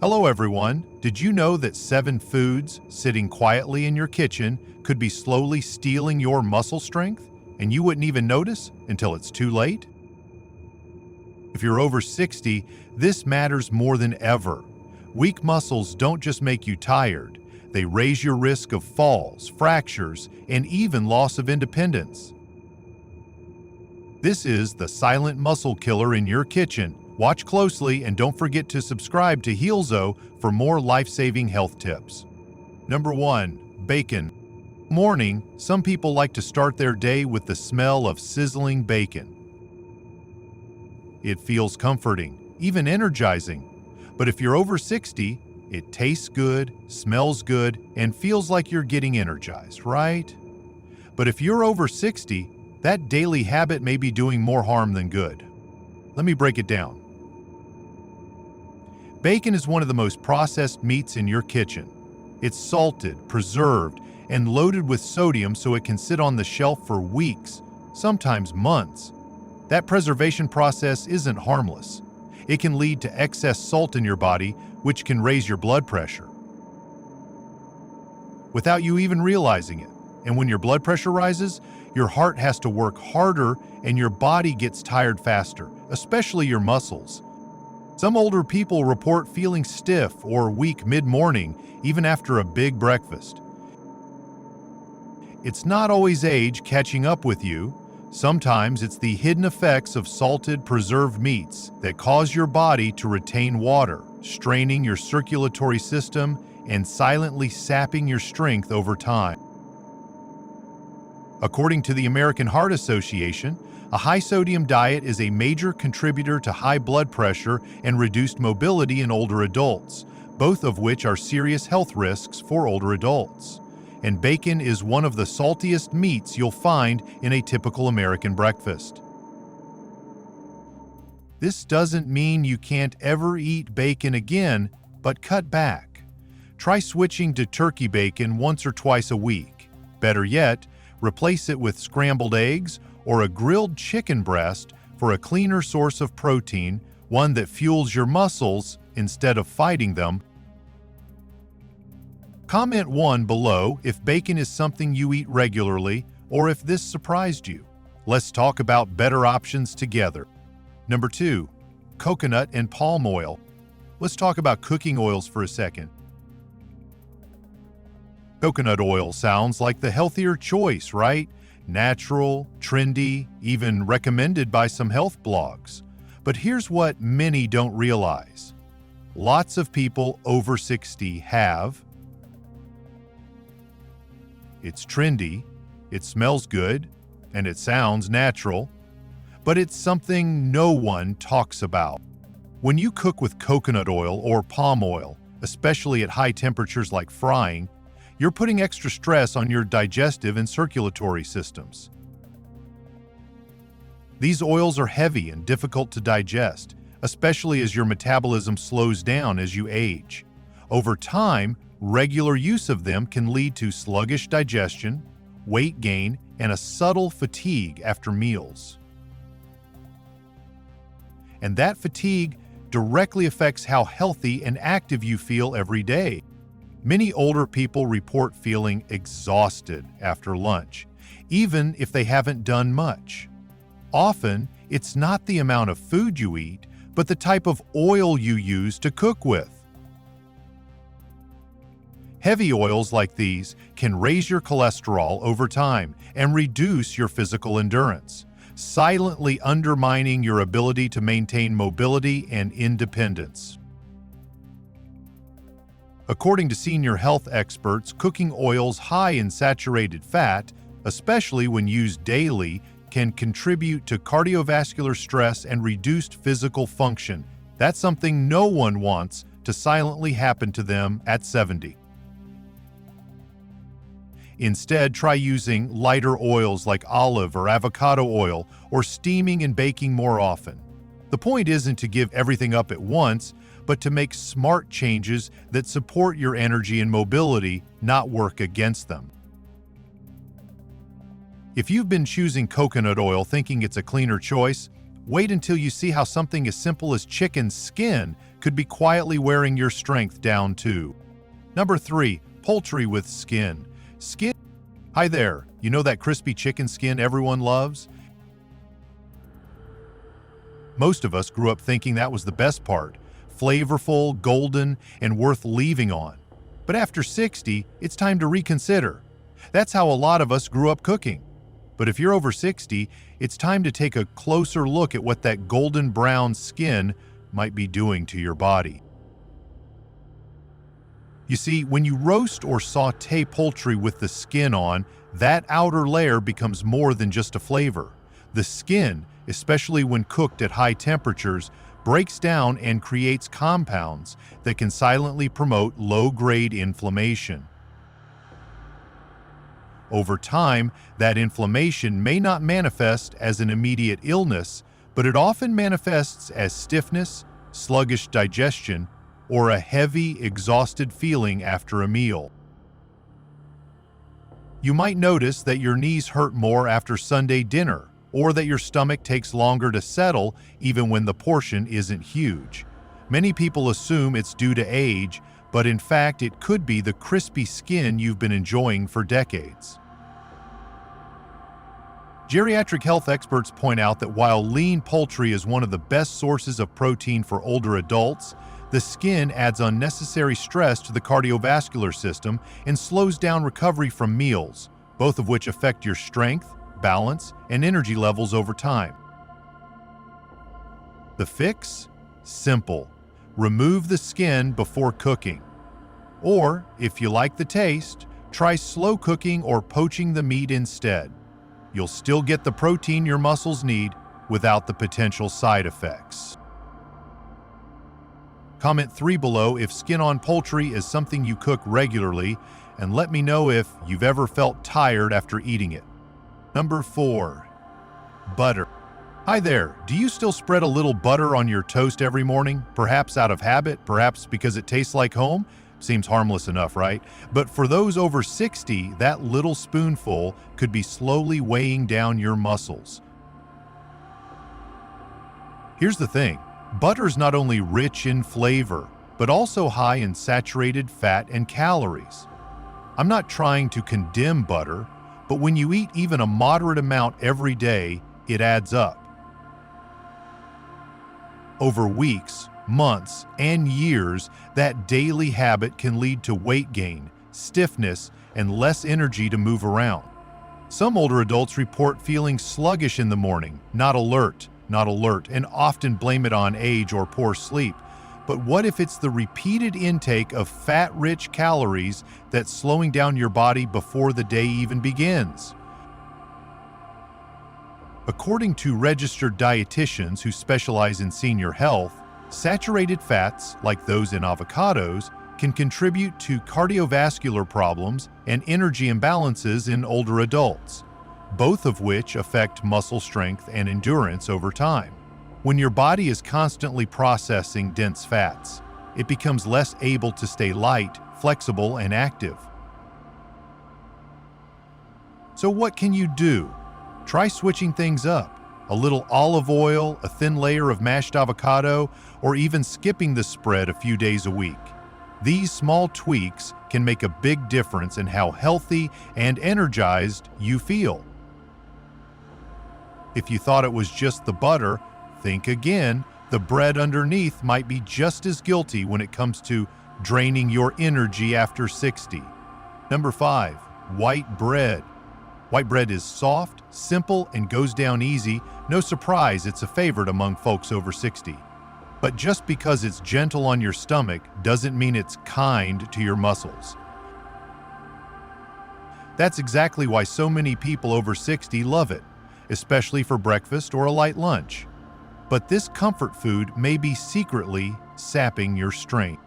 Hello everyone! Did you know that 7 foods sitting quietly in your kitchen could be slowly stealing your muscle strength, and you wouldn't even notice until it's too late? If you're over 60, this matters more than ever. Weak muscles don't just make you tired, they raise your risk of falls, fractures, and even loss of independence. This is the silent muscle killer in your kitchen. Watch closely and don't forget to subscribe to HEALZO for more life-saving health tips. Number 1. Bacon. Morning, some people like to start their day with the smell of sizzling bacon. It feels comforting, even energizing. But if you're over 60, it tastes good, smells good, and feels like you're getting energized, right? But if you're over 60, that daily habit may be doing more harm than good. Let me break it down. Bacon is one of the most processed meats in your kitchen. It's salted, preserved, and loaded with sodium so it can sit on the shelf for weeks, sometimes months. That preservation process isn't harmless. It can lead to excess salt in your body, which can raise your blood pressure without you even realizing it. And when your blood pressure rises, your heart has to work harder and your body gets tired faster, especially your muscles. Some older people report feeling stiff or weak mid-morning, even after a big breakfast. It's not always age catching up with you. Sometimes it's the hidden effects of salted, preserved meats that cause your body to retain water, straining your circulatory system and silently sapping your strength over time. According to the American Heart Association, a high-sodium diet is a major contributor to high blood pressure and reduced mobility in older adults, both of which are serious health risks for older adults. And bacon is one of the saltiest meats you'll find in a typical American breakfast. This doesn't mean you can't ever eat bacon again, but cut back. Try switching to turkey bacon once or twice a week. Better yet, replace it with scrambled eggs or a grilled chicken breast for a cleaner source of protein, one that fuels your muscles instead of fighting them. Comment 1 below if bacon is something you eat regularly or if this surprised you. Let's talk about better options together. Number 2. Coconut and palm oil. Let's talk about cooking oils for a second. Coconut oil sounds like the healthier choice, right? Natural, trendy, even recommended by some health blogs. But here's what many don't realize. Lots of people over 60 have. It's trendy, it smells good, and it sounds natural, but it's something no one talks about. When you cook with coconut oil or palm oil, especially at high temperatures like frying, you're putting extra stress on your digestive and circulatory systems. These oils are heavy and difficult to digest, especially as your metabolism slows down as you age. Over time, regular use of them can lead to sluggish digestion, weight gain, and a subtle fatigue after meals. And that fatigue directly affects how healthy and active you feel every day. Many older people report feeling exhausted after lunch, even if they haven't done much. Often, it's not the amount of food you eat, but the type of oil you use to cook with. Heavy oils like these can raise your cholesterol over time and reduce your physical endurance, silently undermining your ability to maintain mobility and independence. According to senior health experts, cooking oils high in saturated fat, especially when used daily, can contribute to cardiovascular stress and reduced physical function. That's something no one wants to silently happen to them at 70. Instead, try using lighter oils like olive or avocado oil, or steaming and baking more often. The point isn't to give everything up at once, but to make smart changes that support your energy and mobility, not work against them. If you've been choosing coconut oil thinking it's a cleaner choice, wait until you see how something as simple as chicken skin could be quietly wearing your strength down too. Number 3, poultry with skin. Skin. Hi there, you know that crispy chicken skin everyone loves? Most of us grew up thinking that was the best part, flavorful, golden, and worth leaving on. But after 60, it's time to reconsider. That's how a lot of us grew up cooking. But if you're over 60, it's time to take a closer look at what that golden brown skin might be doing to your body. You see, when you roast or saute poultry with the skin on, that outer layer becomes more than just a flavor. The skin, especially when cooked at high temperatures, breaks down and creates compounds that can silently promote low-grade inflammation. Over time, that inflammation may not manifest as an immediate illness, but it often manifests as stiffness, sluggish digestion, or a heavy, exhausted feeling after a meal. You might notice that your knees hurt more after Sunday dinner, or that your stomach takes longer to settle even when the portion isn't huge. Many people assume it's due to age, but in fact it could be the crispy skin you've been enjoying for decades. Geriatric health experts point out that while lean poultry is one of the best sources of protein for older adults, the skin adds unnecessary stress to the cardiovascular system and slows down recovery from meals, both of which affect your strength, balance, and energy levels over time. The fix? Simple. Remove the skin before cooking. Or, if you like the taste, try slow cooking or poaching the meat instead. You'll still get the protein your muscles need without the potential side effects. Comment 3 below if skin on poultry is something you cook regularly, and let me know if you've ever felt tired after eating it. Number 4, butter. Hi there, do you still spread a little butter on your toast every morning? Perhaps out of habit, perhaps because it tastes like home? Seems harmless enough, right? But for those over 60, that little spoonful could be slowly weighing down your muscles. Here's the thing, butter's not only rich in flavor, but also high in saturated fat and calories. I'm not trying to condemn butter, but when you eat even a moderate amount every day, it adds up. Over weeks, months, and years, that daily habit can lead to weight gain, stiffness, and less energy to move around. Some older adults report feeling sluggish in the morning, not alert, and often blame it on age or poor sleep. But what if it's the repeated intake of fat-rich calories that's slowing down your body before the day even begins? According to registered dietitians who specialize in senior health, saturated fats, like those in avocados, can contribute to cardiovascular problems and energy imbalances in older adults, both of which affect muscle strength and endurance over time. When your body is constantly processing dense fats, it becomes less able to stay light, flexible, and active. So what can you do? Try switching things up. A little olive oil, a thin layer of mashed avocado, or even skipping the spread a few days a week. These small tweaks can make a big difference in how healthy and energized you feel. If you thought it was just the butter, think again. The bread underneath might be just as guilty when it comes to draining your energy after 60. Number 5, white bread. White bread is soft, simple, and goes down easy. No surprise it's a favorite among folks over 60. But just because it's gentle on your stomach doesn't mean it's kind to your muscles. That's exactly why so many people over 60 love it, especially for breakfast or a light lunch. But this comfort food may be secretly sapping your strength.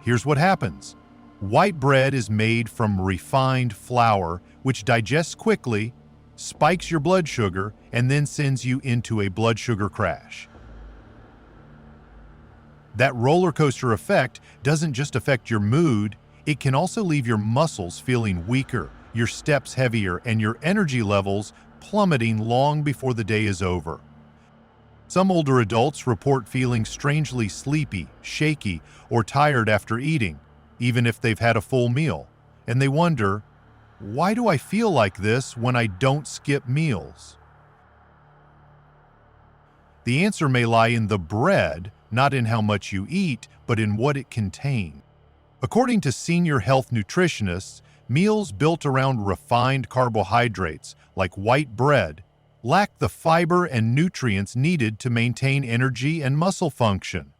Here's what happens. White bread is made from refined flour, which digests quickly, spikes your blood sugar, and then sends you into a blood sugar crash. That roller coaster effect doesn't just affect your mood, it can also leave your muscles feeling weaker, your steps heavier, and your energy levels plummeting long before the day is over. Some older adults report feeling strangely sleepy, shaky, or tired after eating, even if they've had a full meal, and they wonder, why do I feel like this when I don't skip meals? The answer may lie in the bread, not in how much you eat, but in what it contains. According to senior health nutritionists, meals built around refined carbohydrates, like white bread, lack the fiber and nutrients needed to maintain energy and muscle function.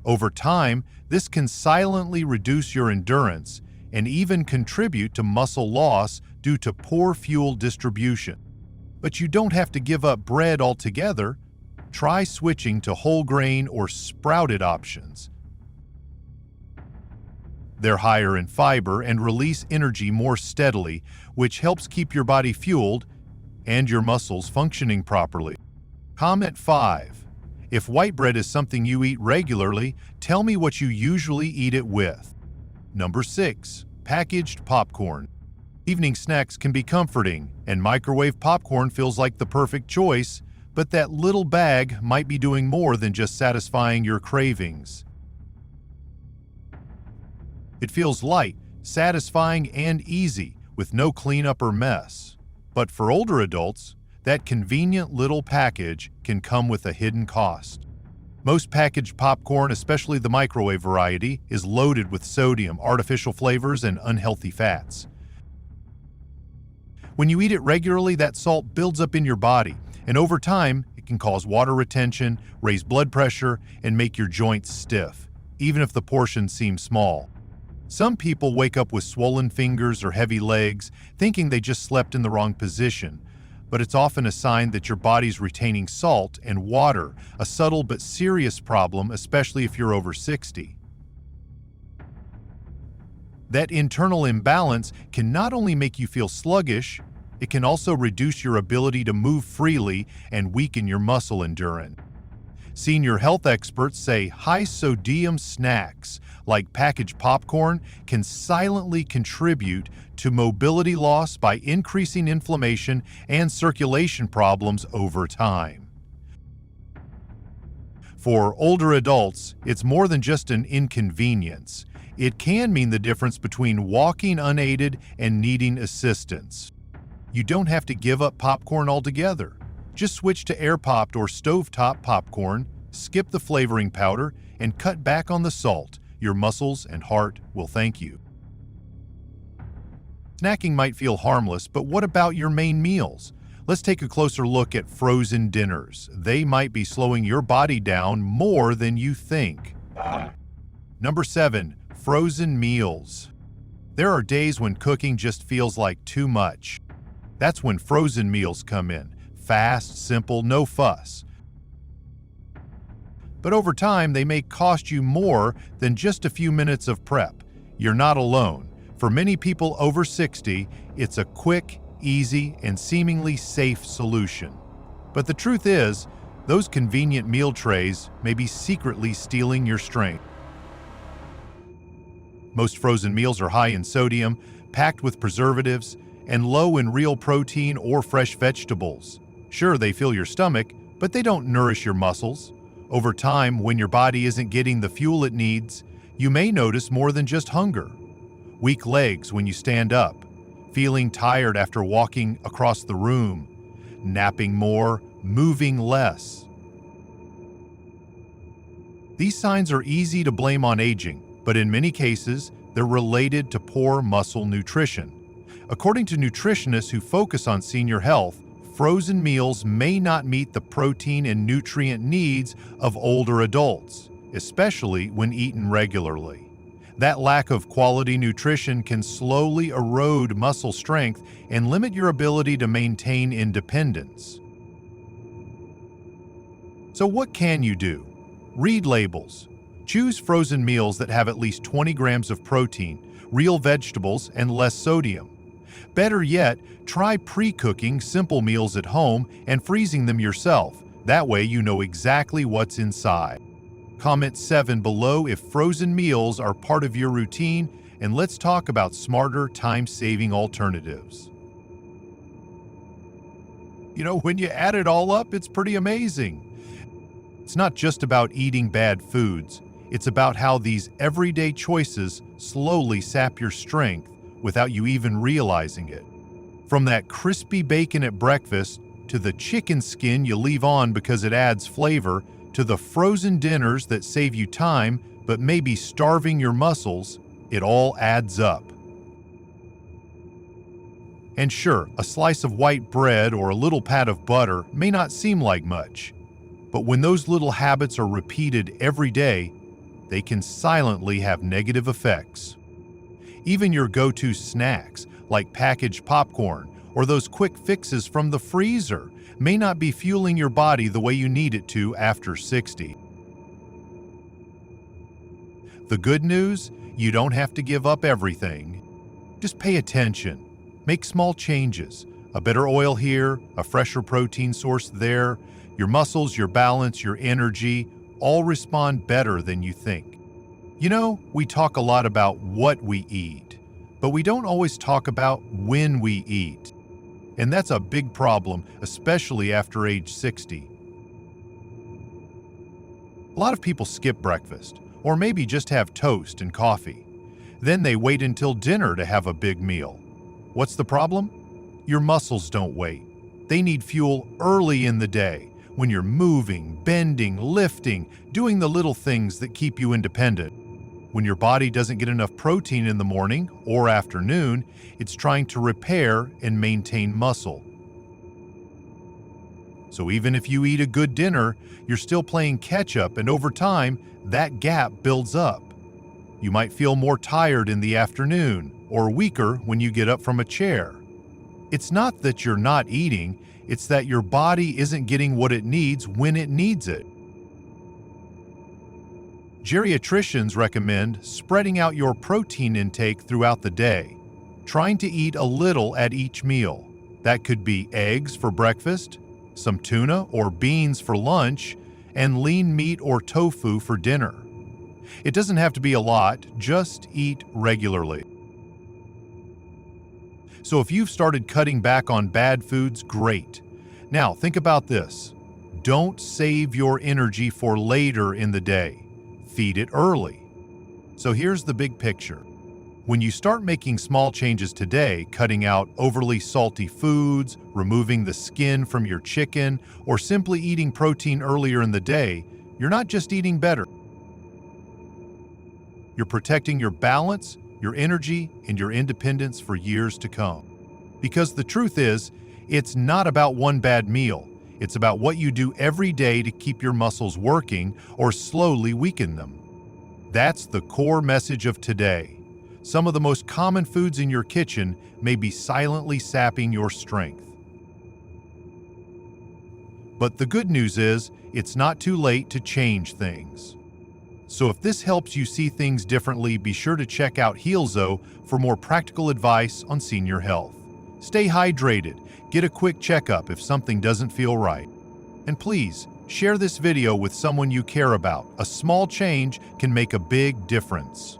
Over time, this can silently reduce your endurance and even contribute to muscle loss due to poor fuel distribution. But you don't have to give up bread altogether. Try switching to whole grain or sprouted options. They're higher in fiber and release energy more steadily, which helps keep your body fueled and your muscles functioning properly. Comment 5. If white bread is something you eat regularly, tell me what you usually eat it with. Number 6. Packaged popcorn. Evening snacks can be comforting, and microwave popcorn feels like the perfect choice, but that little bag might be doing more than just satisfying your cravings. It feels light, satisfying, and easy, with no cleanup or mess. But for older adults, that convenient little package can come with a hidden cost. Most packaged popcorn, especially the microwave variety, is loaded with sodium, artificial flavors, and unhealthy fats. When you eat it regularly, that salt builds up in your body, and over time, it can cause water retention, raise blood pressure, and make your joints stiff, even if the portion seems small. Some people wake up with swollen fingers or heavy legs, thinking they just slept in the wrong position, but it's often a sign that your body's retaining salt and water, a subtle but serious problem, especially if you're over 60. That internal imbalance can not only make you feel sluggish, it can also reduce your ability to move freely and weaken your muscle endurance. Senior health experts say high-sodium snacks, like packaged popcorn, can silently contribute to mobility loss by increasing inflammation and circulation problems over time. For older adults, it's more than just an inconvenience. It can mean the difference between walking unaided and needing assistance. You don't have to give up popcorn altogether. Just switch to air-popped or stovetop popcorn, skip the flavoring powder, and cut back on the salt. Your muscles and heart will thank you. Snacking might feel harmless, but what about your main meals? Let's take a closer look at frozen dinners. They might be slowing your body down more than you think. Number 7. Frozen meals. There are days when cooking just feels like too much. That's when frozen meals come in. Fast, simple, no fuss. But over time, they may cost you more than just a few minutes of prep. You're not alone. For many people over 60, it's a quick, easy, and seemingly safe solution. But the truth is, those convenient meal trays may be secretly stealing your strength. Most frozen meals are high in sodium, packed with preservatives, and low in real protein or fresh vegetables. Sure, they fill your stomach, but they don't nourish your muscles. Over time, when your body isn't getting the fuel it needs, you may notice more than just hunger. Weak legs when you stand up, feeling tired after walking across the room, napping more, moving less. These signs are easy to blame on aging, but in many cases, they're related to poor muscle nutrition. According to nutritionists who focus on senior health, frozen meals may not meet the protein and nutrient needs of older adults, especially when eaten regularly. That lack of quality nutrition can slowly erode muscle strength and limit your ability to maintain independence. So what can you do? Read labels. Choose frozen meals that have at least 20 grams of protein, real vegetables, and less sodium. Better yet, try pre-cooking simple meals at home and freezing them yourself. That way you know exactly what's inside. Comment 7 below if frozen meals are part of your routine, and let's talk about smarter, time-saving alternatives. When you add it all up, it's pretty amazing. It's not just about eating bad foods. It's about how these everyday choices slowly sap your strength without you even realizing it. From that crispy bacon at breakfast, to the chicken skin you leave on because it adds flavor, to the frozen dinners that save you time but may be starving your muscles, it all adds up. And sure, a slice of white bread or a little pat of butter may not seem like much, but when those little habits are repeated every day, they can silently have negative effects. Even your go-to snacks, like packaged popcorn or those quick fixes from the freezer, may not be fueling your body the way you need it to after 60. The good news? You don't have to give up everything. Just pay attention. Make small changes. A better oil here, a fresher protein source there. Your muscles, your balance, your energy all respond better than you think. We talk a lot about what we eat, but we don't always talk about when we eat. And that's a big problem, especially after age 60. A lot of people skip breakfast, or maybe just have toast and coffee. Then they wait until dinner to have a big meal. What's the problem? Your muscles don't wait. They need fuel early in the day, when you're moving, bending, lifting, doing the little things that keep you independent. When your body doesn't get enough protein in the morning or afternoon, it's trying to repair and maintain muscle. So even if you eat a good dinner, you're still playing catch-up, and over time, that gap builds up. You might feel more tired in the afternoon or weaker when you get up from a chair. It's not that you're not eating, it's that your body isn't getting what it needs when it needs it. Geriatricians recommend spreading out your protein intake throughout the day, trying to eat a little at each meal. That could be eggs for breakfast, some tuna or beans for lunch, and lean meat or tofu for dinner. It doesn't have to be a lot, just eat regularly. So if you've started cutting back on bad foods, great. Now think about this. Don't save your energy for later in the day. Feed it early. So here's the big picture. When you start making small changes today, cutting out overly salty foods, removing the skin from your chicken, or simply eating protein earlier in the day, you're not just eating better. You're protecting your balance, your energy, and your independence for years to come. Because the truth is, it's not about one bad meal. It's about what you do every day to keep your muscles working or slowly weaken them. That's the core message of today. Some of the most common foods in your kitchen may be silently sapping your strength. But the good news is, it's not too late to change things. So if this helps you see things differently, be sure to check out HEALZO for more practical advice on senior health. Stay hydrated, get a quick checkup if something doesn't feel right. And please, share this video with someone you care about. A small change can make a big difference.